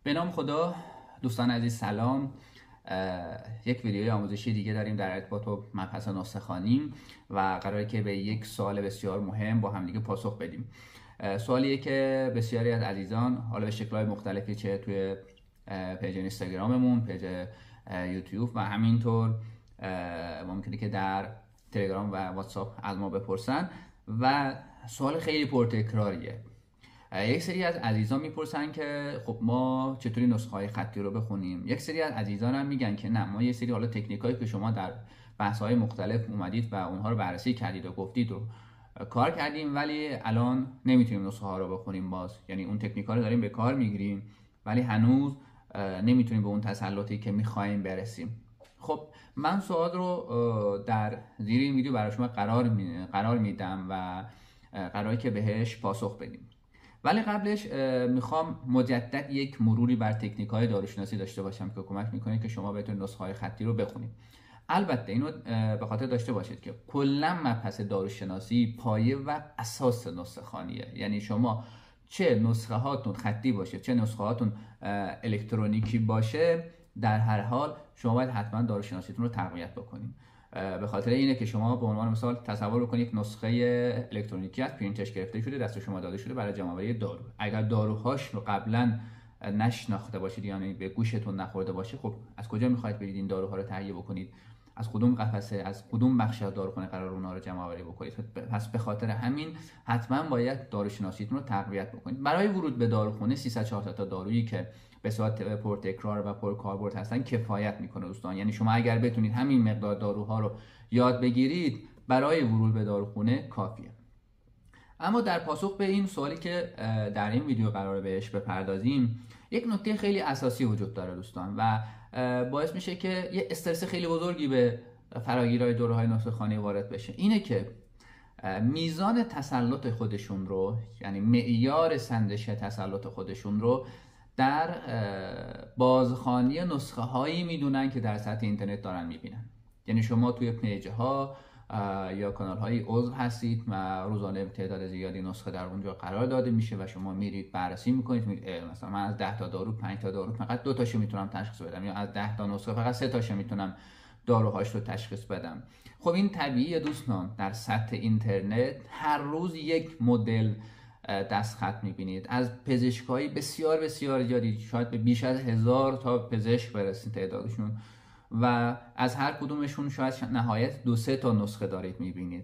به نام خدا. دوستان عزیز سلام. یک ویدیوی آموزشی دیگه داریم در ارتباط با مبحث نسخه خوانی و قراره که به یک سوال بسیار مهم با هم دیگه پاسخ بدیم. سوالیه که بسیاری از عزیزان حالا به شکل‌های مختلفی، چه توی پیج اینستاگراممون، پیج یوتیوب و همینطور ممکنه که در تلگرام و واتساپ از ما بپرسن و سوال خیلی پرتکراریه. یک سری از عزیزان میپرسن که خب ما چطوری نسخه های خطی رو بخونیم. یک سری از عزیزان هم میگن که نه، ما یه سری حالا تکنیکایی که شما در بحث های مختلف اومدید و اونها رو بررسی کردید و گفتید و کار کردیم، ولی الان نمیتونیم نسخه ها رو بخونیم. باز یعنی اون تکنیکا رو داریم به کار میگیریم ولی هنوز نمیتونیم به اون تسلطی که میخوایم برسیم. خب من سوال رو در زیر این ویدیو برای شما قرار میدم و قراره که بهش پاسخ بدیم. ولی قبلش میخوام مجدد یک مروری بر تکنیک‌های داروشناسی داشته باشم که کمک میکنه که شما بتونید نسخه‌های خطی رو بخونید. البته اینو به خاطر داشته باشید که کلا مبحث داروشناسی پایه و اساس نسخه خوانیه. یعنی شما چه نسخه هاتون خطی باشه چه نسخه هاتون الکترونیکی باشه، در هر حال شما باید حتما داروشناسیتون رو تقویت بکنید. به خاطر اینه که شما به عنوان مثال تصور کنید یک نسخه الکترونیکی از پرینتش گرفته شده، دست شما داده شده برای جمع‌آوری دارو. اگر داروهاش رو قبلا نشناخته باشید، یعنی به گوشتون نخورده باشه، خب از کجا میخواید برید این داروها رو تهیه بکنید؟ از کدوم قفسه، از کدوم بخش داروخونه قرار اونها رو جمع‌آوری بکنید؟ پس به خاطر همین حتما باید داروشناسیتون رو تقویت بکنید. برای ورود به داروخونه 300 400 تا دارویی که به صورت پرتکرار و پرکاربرد هستن کفایت میکنه دوستان. یعنی شما اگر بتونید همین مقدار داروها رو یاد بگیرید برای ورود به داروخونه کافیه. اما در پاسخ به این سوالی که در این ویدیو قراره بهش بپردازیم، یک نکته خیلی اساسی وجود داره دوستان و باعث میشه که یه استرس خیلی بزرگی به فراگیرای داروهای نسخه خوانی وارد بشه. اینه که میزان تسلط خودشون رو، یعنی معیار سنجش تسلط خودشون رو در بازخوانی نسخه هایی میدونن که در سطح اینترنت دارن میبینن. یعنی شما توی پیج ها یا کانال های عضو هستید و روزانه تعداد زیادی نسخه در اونجا قرار داده میشه و شما میرید بررسی میکنید. مثلا من از 10 تا دارو 5 تا دارو فقط 2 تاشو میتونم تشخیص بدم، یا از 10 تا نسخه فقط 3 تاشو میتونم داروهاش رو تشخیص بدم. خب این طبیعیه دوستان. در سطح اینترنت هر روز یک مدل دستخط میبینید از پزشکایی بسیار بسیار زیادی، شاید به بیش از 1000 تا پزشک برسید تعدادشون، و از هر کدومشون شاید نهایت 2-3 تا نسخه دارید میبینید.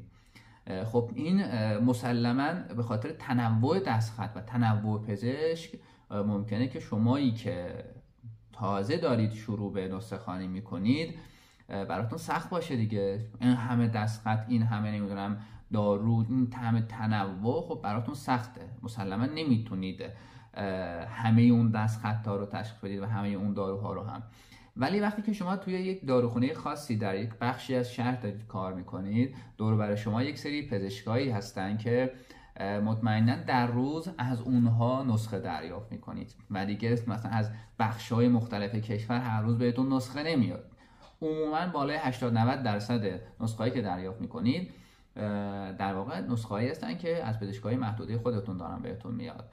خب این مسلماً به خاطر تنوع دستخط و تنوع پزشک ممکنه که شمایی که تازه دارید شروع به نسخه خوانی میکنید براتون سخت باشه دیگه. این همه دستخط، این همه نمیدونم دارو، این همه تنوع، خب براتون سخته. مسلما نمیتونید همه اون دستخط‌ها رو تشخیص بدید و همه اون داروها رو هم. ولی وقتی که شما توی یک داروخونه خاصی در یک بخشی از شهر دارید کار میکنید، دور بر شما یک سری پزشکایی هستن که مطمئنا در روز از اونها نسخه دریافت میکنید و دیگه مثلا از بخش‌های مختلف کشور هر روز بهتون نسخه نمیاد. عموما بالای 80-90% نسخه‌ای که دریافت میکنید در واقع نسخه‌ای هستن که از پزشکای محدوده خودتون دارن بهتون میاد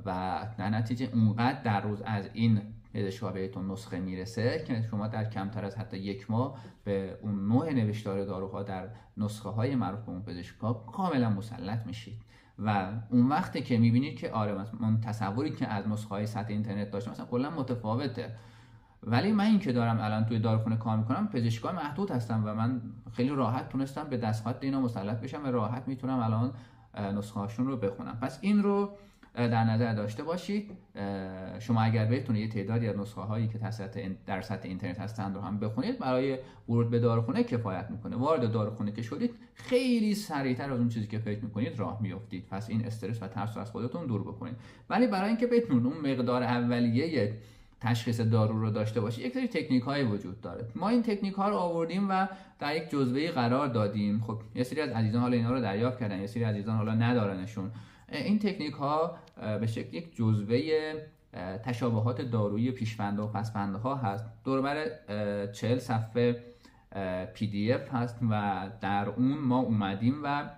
و در نتیجه اونقدر در روز از این پزشکا بهتون نسخه میرسه که شما در کمتر از حتی 1 ماه به اون نوع نوشتار داروها در نسخه های معروف به اون پزشکا کاملا مسلط میشید و اون وقته که میبینید که آره من تصوری که از نسخه های سطح اینترنت داشتم مثلا کلا متفاوته. ولی من این که دارم الان توی داروخونه کار میکنم، پزشکای محدود هستم و من خیلی راحت تونستم به دستخط اینا مسلط بشم و راحت میتونم الان نسخه هاشون رو بخونم. پس این رو در نظر داشته باشید. شما اگر بتونید یه تعدادی از نسخه هایی که در سطح اینترنت هستند رو هم بخونید، برای ورود به داروخونه کفایت میکنه. وارد داروخونه که شدید خیلی سریعتر از اون چیزی که فکر میکنید راه میافتید. پس این استرس و ترس رو از خودتون دور بکنید. ولی برای اینکه بتونید اون مقدار اولیه تشخیص دارو رو داشته باشید، یک سری تکنیک های وجود داره. ما این تکنیک ها رو آوردیم و در یک جزوه قرار دادیم. خب یه سری از عزیزان حالا اینا رو دریافت کردن، یه سری عزیزان حالا ندارنشون. این تکنیک ها به شکل یک جزوه تشابهات دارویی پیش‌بند و پس‌بند ها هست. دور بر 40 صفحه PDF هست و در اون ما اومدیم و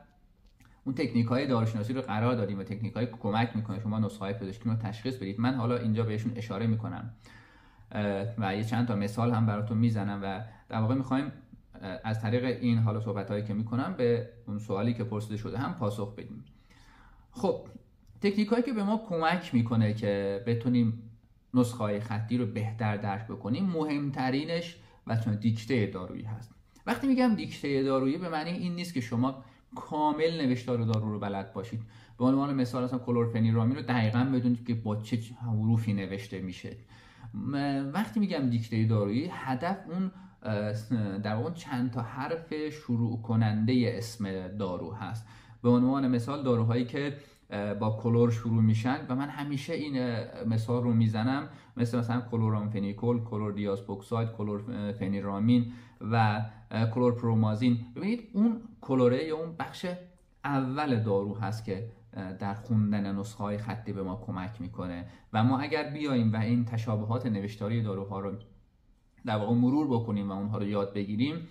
اون تکنیک‌های داروشناسی رو قرار دادیم و تکنیک‌های کمک میکنه شما نسخه‌های پزشکی رو تشخیص بدید. من حالا اینجا بهشون اشاره میکنم و یه چند تا مثال هم براتون میزنم و در واقع میخوایم از طریق این حالا صحبت‌هایی که میکنم به اون سوالی که پرسیده شده هم پاسخ بدیم. خب تکنیکایی که به ما کمک میکنه که بتونیم نسخه‌های خطی رو بهتر درک بکنیم، مهمترینش بچه‌ها دیکته دارویی هست. وقتی میگم دیکته دارویی به معنی این نیست که شما کامل نوشتار دارو رو بلد باشید. به عنوان مثال مثلا کلورفنیرامین رو دقیقاً بدونید که با چه حروفی نوشته میشه. وقتی میگم دیکته دارویی، هدف اون در اون چند تا حرف شروع کننده اسم دارو هست. به عنوان مثال داروهایی که با کلور شروع میشن و من همیشه این مثال رو میزنم، مثلا کلورامفنیکول، کلور دیازپوکساید، کلورفنیرامین و کلورپرومازین. ببینید اون کلوره یا اون بخش اول دارو هست که در خوندن نسخه های خطی به ما کمک میکنه و ما اگر بیاییم و این تشابهات نوشتاری داروها رو در واقع مرور بکنیم و اونها رو یاد بگیریم،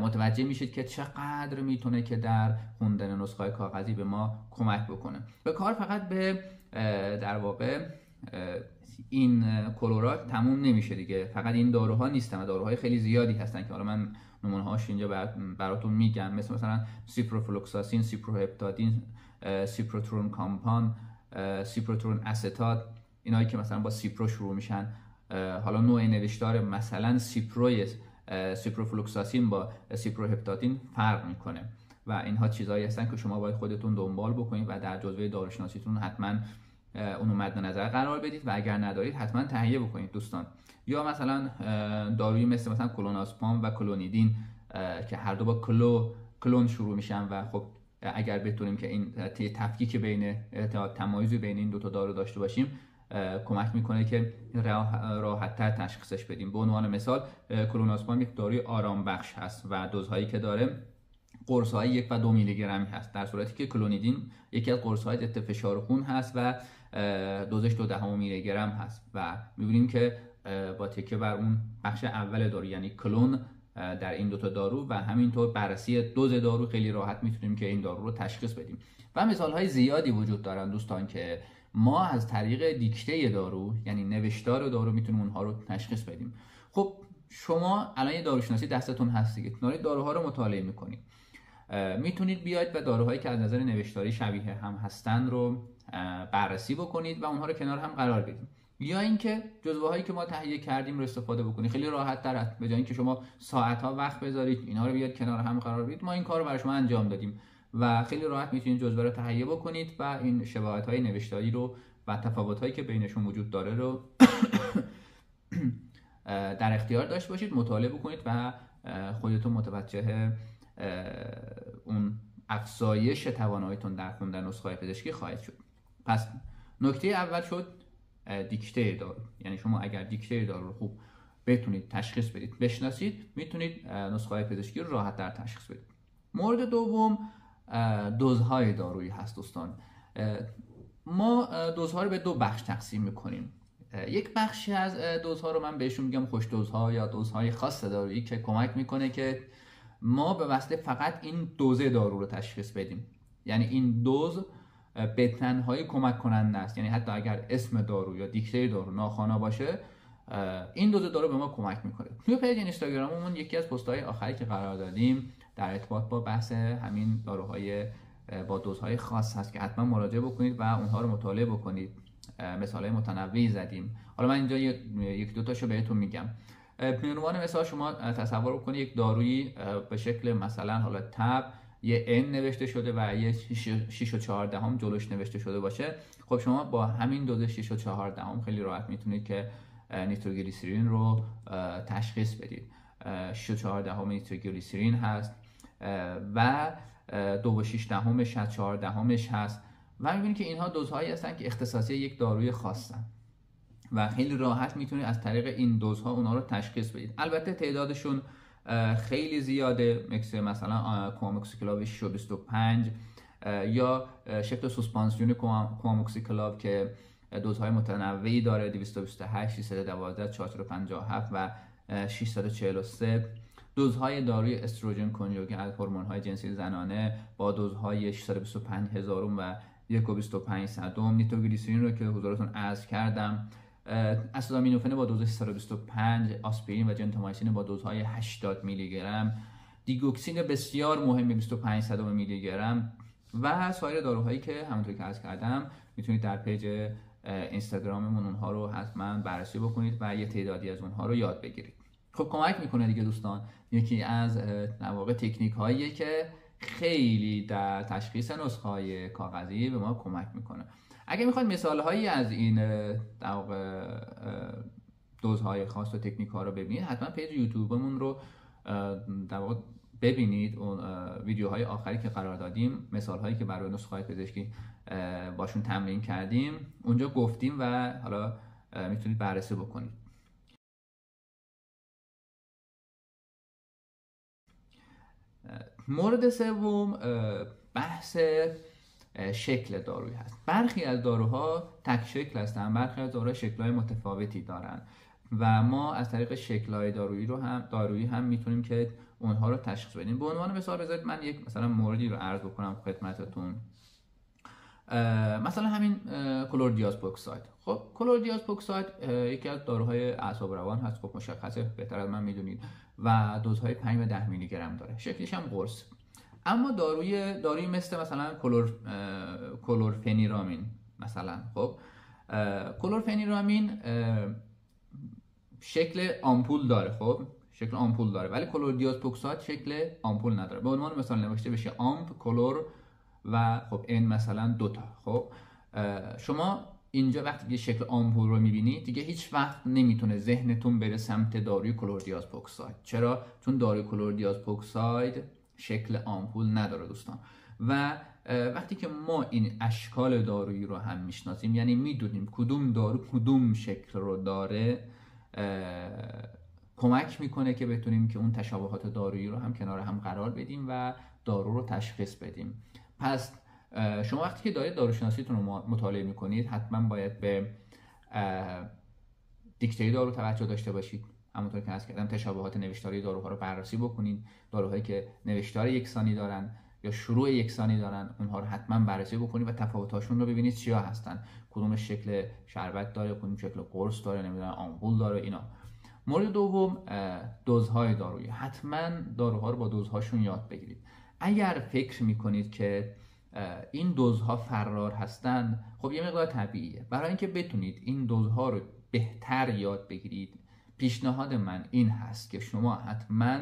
متوجه میشید که چقدر میتونه که در خوندن نسخه های کاغذی به ما کمک بکنه. به کار فقط به در واقع این کلورات تموم نمیشه دیگه. فقط این داروها نیستن و داروهای خیلی زیادی هستن که حالا من نمونه‌هاش اینجا براتون میگم، مثلا سیپروفلوکساسین، سیپروهپتادین، سیپروترون کامپان، سیپروترون استات، اینایی که مثلا با سیپرو شروع میشن. حالا نوع نوشتار مثلا سیپروفلوکساسین با سیپروهپتادین فرق میکنه و اینها چیزایی هستن که شما باید خودتون دنبال بکنید و در جزوه داروشناسیتون حتما اونو مد نظر قرار بدید و اگر ندارید حتما تهیه بکنید دوستان. یا مثلا دارویی مثلا کلونازپام و کلونیدین که هر دو با کلون شروع میشن و خب اگر بتونیم که این تفکیک بین تمایزی بین این دو تا دارو داشته باشیم کمک میکنه که راحت‌تر تشخیصش بدیم. به عنوان مثال کلونازپام یک داروی آرام بخش هست و دوزهایی که داره قرص‌های 1 و 2 میلی گرمی هست، در صورتی که کلونیدین یکی از قرص‌های ضد فشار خون هست و دوزش 0.2 میلی گرم هست و می‌بینیم که با تکیه بر اون بخش اول دارو یعنی کلون در این دوتا دارو و همینطور بررسی دوز دارو خیلی راحت میتونیم که این دارو رو تشخیص بدیم. و مثال‌های زیادی وجود دارن دوستان که ما از طریق دیکته دارو یعنی نوشتار دارو میتونیم اونها رو تشخیص بدیم. خب شما الان یه داروشناسی دستتون هست دیگه، دارید داروها رو مطالعه میکنید، میتونید بیاید و داروهایی که از نظر نوشتاری شبیه هم هستن رو بررسی بکنید و اونها رو کنار هم قرار بدید، یا اینکه جزوه هایی که ما تهیه کردیم رو استفاده بکنید. خیلی راحت تر است، به جای اینکه شما ساعت ها وقت بذارید اینها رو بیاد کنار هم قرار بدید، ما این کار رو برای شما انجام دادیم و خیلی راحت میتونید جزوه رو تهیه بکنید و این شباهت های نوشتاری رو و تفاوت هایی که بینشون وجود داره رو در اختیار داشته باشید، مطالعه بکنید و خودتون متوجه اون افزایش تواناییتون در خوندن نسخه‌های پزشکی خواهید شد. پس نکته اول شد دیکته دارو، یعنی شما اگر دیکته دارو رو خوب بتونید تشخیص بدید، بشناسید، میتونید نسخه‌های پزشکی رو راحت در تشخیص بدید. مورد دوم دوزهای دارویی هست دوستان. ما دوزها رو به دو بخش تقسیم میکنیم. یک بخشی از دوزها رو من بهشون میگم خوش دوزها یا دوزهای خاص دارویی که کمک میکنه که ما به واسطه فقط این دوزه دارو رو تشخیص بدیم. یعنی این دوز به تنهایی کمک کننده است، یعنی حتی اگر اسم دارو یا دیکته دارو ناخوانا باشه این دوز دارو به ما کمک میکنه. توی پیج اینستاگراممون یکی از پست‌های آخری که قرار دادیم در ارتباط با بحث همین داروهای با دوزهای خاص هست که حتما مراجعه بکنید و اونها رو مطالعه بکنید. مثالای متنوعی زدیم، حالا من اینجا یک دو تاشو بهتون میگم. به عنوان مثال شما تصور بکنید یک دارویی به شکل مثلا حالا تب یه N نوشته شده و یه 6.14 جلوش نوشته شده باشه. خب شما با همین دوز 6.14 خیلی راحت میتونید که نیتروگلیسرین رو تشخیص بدید. 6.14 نیتروگلیسرین هست و 2.6 14 هست و میبینید که اینها دوزهایی هستن که اختصاصی یک داروی خاصن و خیلی راحت میتونید از طریق این دوزها اونا رو تشخیص بدید. البته تعدادشون خیلی زیاده، مثلا کواموکسیکلاو 6.25 یا شکل سوسپانسیون کواموکسیکلاو که دوزهای متنوعی داره، 228 312 457 و 643 دوزهای داروی استروژن کنجوگت هورمون‌های جنسی زنانه با دوزهای 625,000 و 1.25 نیتروگلیسرین رو که حضورتون عرض کردم، اسیتامینوفن با دوز 625، آسپرین و جنتامایسین با دوزهای 80 میلی گرم، دیگوکسین بسیار مهم 25 میلی گرم و سایر داروهایی که همونطور که عرض کردم میتونید در پیج اینستاگراممون اونها رو حتما بررسی بکنید و یه تعدادی از اونها رو یاد بگیرید. خب کمک میکنه دیگه دوستان. یکی از در واقع تکنیک هاییه که خیلی در تشخیص نسخه های کاغذی به ما کمک میکنه. اگه میخواید مثال هایی از این در واقع دوزهای خاص و تکنیک ها رو ببینید، حتما پیج یوتیوبمون رو در واقع ببینید. اون ویدیوهای آخری که قرار دادیم، مثال هایی که برای نسخه های پزشکی باشون تمرین کردیم، اونجا گفتیم و حالا میتونید بررسی بکنید. مورد سوم بحث شکل دارویی هست. برخی از داروها تک شکل هستن، برخی از داروها شکل‌های متفاوتی دارن و ما از طریق شکل‌های دارویی هم میتونیم که اونها رو تشخیص بدیم. به عنوان مثال بذارید من یک مثلا موردی رو عرض بکنم خدمتتون. مثلا همین کلوردیازپوکساید. خب کلوردیازپوکساید یکی از داروهای اعصاب روان هست، خب مشخصه، بهتر از من میدونید، و دوزهای 5 و 10 میلی گرم داره، شکلش هم قرص. اما دارویی مثلا کلورفنیرامین مثلا، خب کلورفنیرامین شکل آمپول داره، خب شکل آمپول داره، ولی کلوردیازپوکساید شکل آمپول نداره. به عنوان مثال نوشته بشه آمپ، کلور و خب این مثلا دوتا. خب شما اینجا وقتی که شکل آمپول رو میبینید دیگه هیچ وقت نمیتونه ذهنتون بره سمت داروی کلوردیازپوکساید. چرا؟ چون داروی کلوردیازپوکساید شکل آمپول نداره دوستان. و وقتی که ما این اشکال دارویی رو هم میشناسیم، یعنی میدونیم کدوم دارو کدوم شکل رو داره، کمک میکنه که بتونیم که اون تشابهات دارویی رو هم کنار هم قرار بدیم و دارو رو تشخیص بدیم. پس شما وقتی که دارید داروشناسیتون رو مطالعه میکنید، حتما باید به دیکته دارو توجه داشته باشید. همونطور که عرض کردم تشابهات نوشتاری داروها رو بررسی بکنید. داروهایی که نوشتار یکسانی دارن یا شروع یکسانی دارن، اونها رو حتما بررسی بکنید و تفاوتاشون رو ببینید چیا هستن. کدوم شکل شربت داره، کدوم شکل قرص داره، نمیدونم آمپول داره، اینا. مورد دوم دوزهای دارویی. حتما داروها رو با دوزهاشون یاد بگیرید. اگر فکر میکنید که این دوزها فرار هستن، خب یه مقدار طبیعیه. برای اینکه بتونید این دوزها رو بهتر یاد بگیرید، پیشنهاد من این هست که شما حتما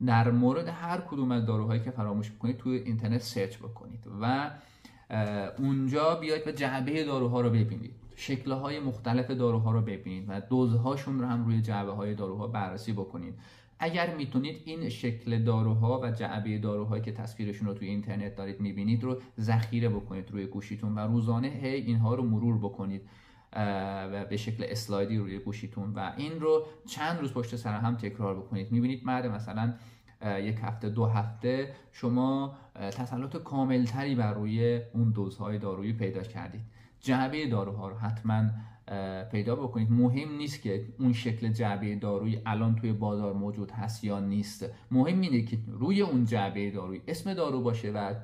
در مورد هر کدوم از داروهایی که فراموش میکنید توی اینترنت سرچ بکنید و اونجا بیاید و جعبه داروها رو ببینید، شکل‌های مختلف داروها رو ببینید و دوزهاشون رو هم روی جعبه‌های داروها بررسی بکنید. اگر میتونید این شکل داروها و جعبه داروهایی که تصویرشون رو توی اینترنت دارید میبینید رو ذخیره بکنید روی گوشیتون و روزانه اینها رو مرور بکنید و به شکل اسلایدی روی گوشیتون و این رو چند روز پشت سر هم تکرار بکنید. میبینید بعد مثلا یک هفته 2 هفته شما تسلط کاملتری بر روی اون دوزهای دارویی پیدا کردید. جعبه داروها رو حتما پیدا بکنید. مهم نیست که اون شکل جعبه دارویی الان توی بازار موجود هست یا نیست، مهم اینه که روی اون جعبه دارویی اسم دارو باشه و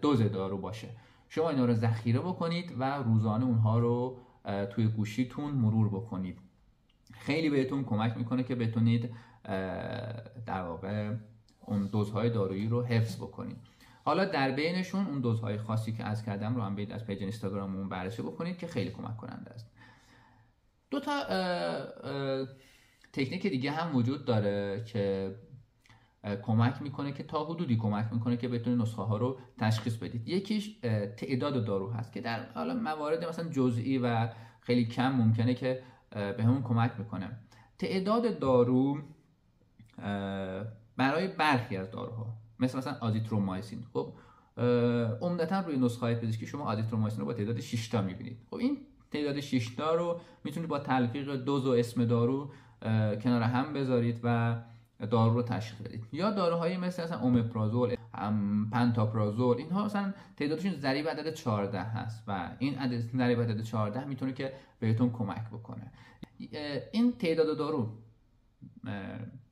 دوز دارو باشه. شما اینا رو ذخیره بکنید و روزانه اونها رو توی گوشیتون مرور بکنید. خیلی بهتون کمک میکنه که بتونید در واقع اون دوزهای دارویی رو حفظ بکنید. حالا در بینشون اون دوزهای خاصی که عرض کردم رو هم برید از پیج اینستاگراممون بررسی بکنید که خیلی کمک کننده است. 2 تا تکنیک دیگه هم وجود داره که کمک میکنه که تا حدودی کمک میکنه که بتونید نسخه ها رو تشخیص بدید. یکیش تعداد دارو هست که در حالا موارد مثلا جزئی و خیلی کم ممکنه که به همون کمک میکنه. تعداد دارو برای برخی از داروها مثلا آزیترومایسین، خب عمدتا روی نسخه های پزشکی شما آزیترومایسین رو با تعداد 6 تا میبینید. خب این تعداد 6 تا رو میتونید با تلفیق دوز و اسم دارو کنار هم بذارید و دارو رو تشخیص بدید. یا داروهایی مثل اومپرازول، پنتاپرازول، اینها مثلا تعدادشون ضریب عدد 14 هست و این عدد ضریب عدد 14 میتونه که بهتون کمک بکنه. این تعداد دارو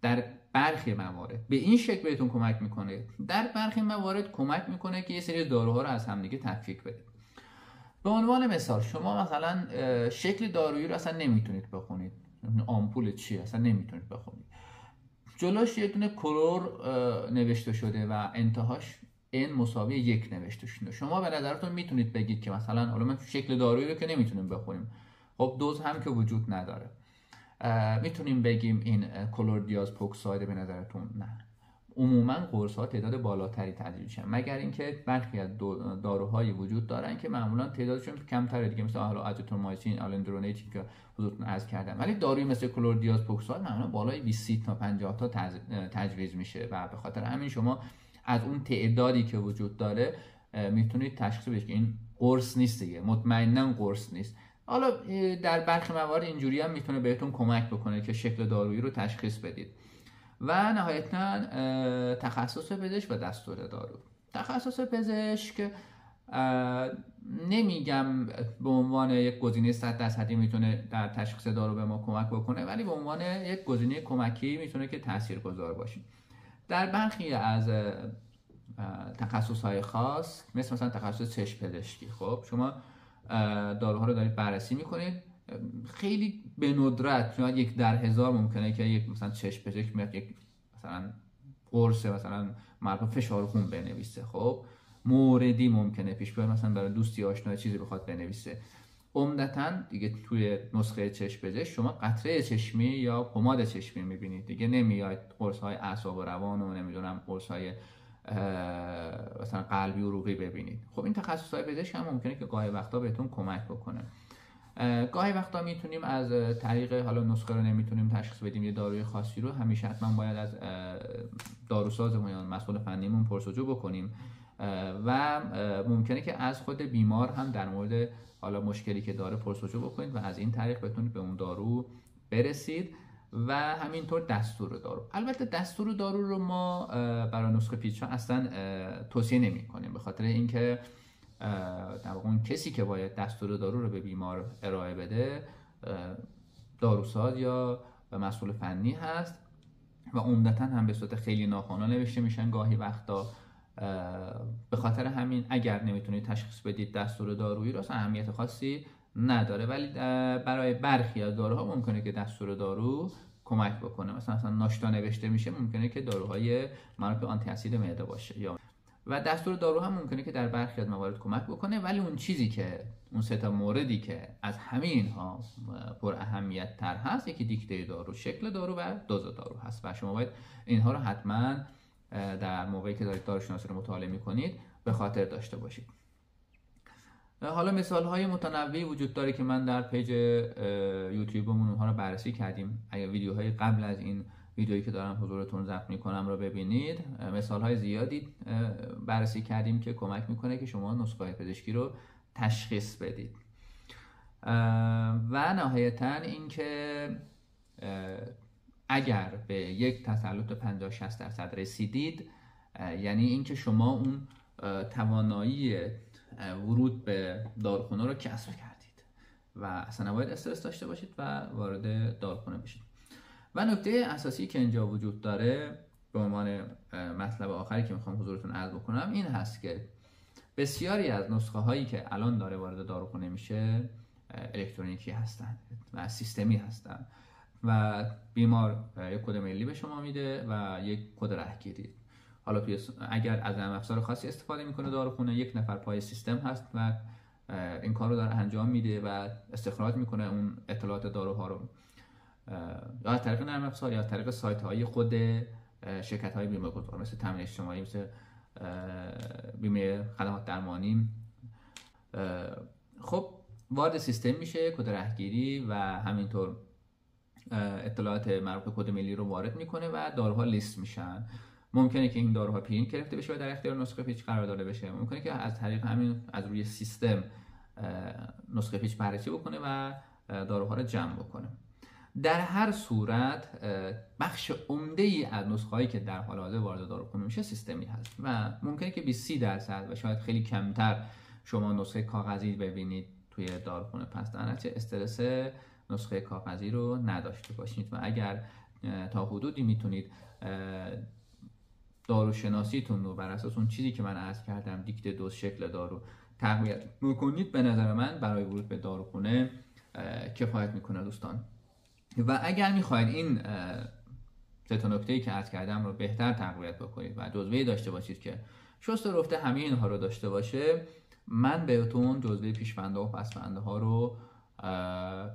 در برخی موارد به این شکل بهتون کمک میکنه، در برخی موارد کمک میکنه که یه سری داروها رو از همدیگه تفکیک بدید. به عنوان مثال شما مثلا شکل دارویی رو اصلا نمیتونید بخونید، آمپول چیه اصلا نمیتونید بخونید، جلوش یه دونه کلور نوشته شده و انتهاش n=1 نوشته شده. شما به نظرتون میتونید بگید که مثلا حالا من شکل دارویی رو که نمیتونیم بخونیم، خب دوز هم که وجود نداره، میتونیم بگیم این کلوردیازپوکساید؟ به نظرتون نه. عموما قرص ها تعداد بالاتری تجویز میشن، مگر اینکه برخی از داروهایی وجود دارن که معمولا تعدادشون کمتره دیگه، مثل حالا ازیترومایسین، آلندرونیتی که حضورتون عرض کردم، ولی داروی مثل کلوردیازپوکساید معمولا بالای 20 تا 50 تا تجویز میشه و به خاطر همین شما از اون تعدادی که وجود داره میتونید تشخیص بدید که این قرص نیست دیگه، مطمئنا قرص نیست. حالا در برخی موارد اینجوری هم میتونه بهتون کمک بکنه که شکل دارویی رو تشخیص بدید. و نهایتاً تخصص پزشک و دستور دارو. تخصص پزشک نمیگم به عنوان یک گزینه 100% میتونه در تشخیص دارو به ما کمک بکنه، ولی به عنوان یک گزینه کمکی میتونه که تاثیرگذار باشه. در برخی از تخصص‌های خاص مثلا تخصص چشم پزشکی، خب شما داروها رو دارید بررسی میکنید، خیلی به ندرت شاید 1 در 1000 ممکنه که یک مثلا چشم پزشک میاد یک مثلا قرص مثلا مربوط فشار خون بنویسه. خب موردی ممکنه پیش بیاد مثلا برای دوستی آشنا چیزی بخواد بنویسه. عمدتاً دیگه توی نسخه چشم پزشک شما قطره چشمی یا پماد چشمی میبینید دیگه، نمیاد قرص‌های اعصاب و روان و نمیدونم قرص‌های مثلا قلبی و عروقی ببینید. خب این تخصص‌های پزشک هم ممکنه که گاهی وقتا بهتون کمک بکنه. گاهی وقتا میتونیم از طریق حالا نسخه رو نمیتونیم تشخیص بدیم یه داروی خاصی رو، همیشه حتما باید از داروسازمون یا مسئول فنیمون پرسجو بکنیم و ممکنه که از خود بیمار هم در مورد حالا مشکلی که داره پرسجو بکنید و از این طریق بتونید به اون دارو برسید. و همینطور دستور دارو. البته دستور دارو رو ما برای نسخه پیچ اصلا توصیه نمی کنیم، به خاطر اینکه در واقع اون کسی که باید دستور دارو رو به بیمار ارائه بده داروساز یا مسئول فنی هست و عمدتاً هم به صورت خیلی ناخوانا نوشته میشن گاهی وقتا. به خاطر همین اگر نمیتونید تشخیص بدید دستور دارویی رو اهمیت خاصی نداره، ولی برای برخی از داروها ممکنه که دستور دارو کمک بکنه. مثلا ناشتا نوشته میشه، ممکنه که داروهای مربوط به آنتی اسید معده باشه یا و دستور دارو هم ممکنه که در برخی از موارد کمک بکنه، ولی اون چیزی که اون سه تا موردی که از همه اینها پر اهمیت تر هست، یکی دیکته دارو، شکل دارو و دوز دارو هست و شما باید اینها رو حتما در موقعی که دارید داروشناسی رو مطالعه می‌کنید به خاطر داشته باشید. حالا مثال‌های متنوعی وجود داره که من در پیج یوتیوبمون اونها رو بررسی کردیم. اگر ویدیوهای قبل از این ویدیویی که دارم حضورتون ضبط می‌کنم رو ببینید، مثال‌های زیادی بررسی کردیم که کمک می‌کنه که شما نسخه‌های پزشکی رو تشخیص بدید. و نهایتاً اینکه اگر به یک تسلط 50-60% رسیدید، یعنی اینکه شما اون توانایی ورود به داروخانه رو کسب کردید و اصلا نباید استرس داشته باشید و وارد داروخانه بشید. و نکته اساسی که اینجا وجود داره به عنوان مطلب آخری که میخوام حضورتون عرض بکنم این هست که بسیاری از نسخه هایی که الان داره وارد داروخانه میشه الکترونیکی هستن و سیستمی هستن و بیمار یک کد ملی به شما میده و یک کد رهگیری. حالا اگر از نرم افزار خاصی استفاده میکنه داروخانه، یک نفر پای سیستم هست و این کار رو داره انجام میده و استخراج میکنه اون اطلاعات داروها رو یا از طریق نرم افزار یا از طریق سایت های خود شرکت های بیمه گذار مثل تامین اجتماعی، مثل بیمه خدمات درمانی. خب وارد سیستم میشه، کد رهگیری و همینطور اطلاعات مربوط به کد ملی رو وارد میکنه و داروها لیست میشن. ممکنه که این داروها پرینت گرفته بشه و در اختیار نسخه پیچ قرار داده بشه. ممکنه که از طریق همین از روی سیستم نسخه پیچ بررسی بکنه و داروها رو جمع بکنه. در هر صورت بخش عمده‌ای از نسخه‌هایی که در حال حاضر وارد داروخانه میشه سیستمی هست و ممکنه که 20-30% و شاید خیلی کمتر شما نسخه کاغذی ببینید توی داروخانه. پس در نتیجه استرس نسخه کاغذی رو نداشته باشید و اگر تا حدودی میتونید داروشناسیتون رو بر اساس اون چیزی که من عرض کردم، دیکته دوز، شکل دارو تقویت بکنید، به نظر من برای ورود به داروخونه کفایت میکنه دوستان. و اگر میخواید این سه تا نکته‌ای که عرض کردم رو بهتر تقویت بکنید و جزوه‌ای داشته باشید که شست و رفته همه اینها رو داشته باشه، من بهتون جزوه پیش‌بندها و پس‌بندها رو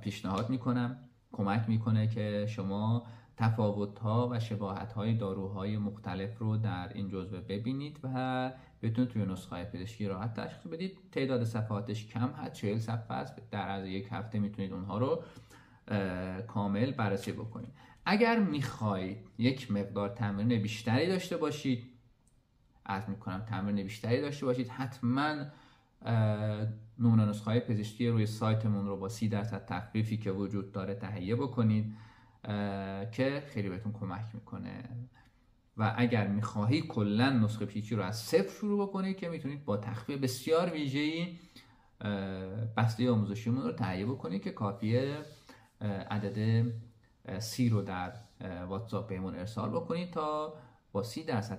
پیشنهاد میکنم. کمک میکنه که شما تفاوت‌ها و شباهت‌های داروهای مختلف رو در این جزوه ببینید و بتونید توی نسخه‌های پزشکی راحت تشخیص بدید. تعداد صفحاتش کم هست، 40 صفحه است. در از یک هفته میتونید اونها رو کامل بررسی بکنید. اگر میخواید یک مقدار تمرین بیشتری داشته باشید، عرض میکنم تمرین بیشتری داشته باشید، حتما نمونه نسخه‌های پزشکی روی سایتمون رو با 30% تخفیفی که وجود داره تهیه بکنید که خیلی بهتون کمک میکنه. و اگر میخواهید کلا نسخه پیچی رو از صفر شروع بکنید که میتونید با تخفیف بسیار ویژه‌ای بسته آموزشیمون رو تهیه بکنید که کافیه عدد 30 رو در واتساپ بهمون ارسال بکنید تا با 30%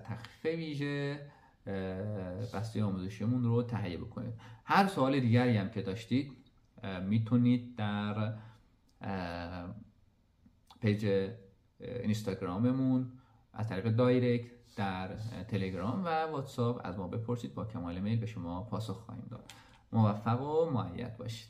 تخفیف ویژه بسته آموزشیمون رو تهیه بکنید. هر سوال دیگری هم که داشتید میتونید در پیج اینستاگراممون از طریق دایرکت، در تلگرام و واتساپ از ما بپرسید، با کمال میل به شما پاسخ خواهیم داد. موفق و مؤید باشید.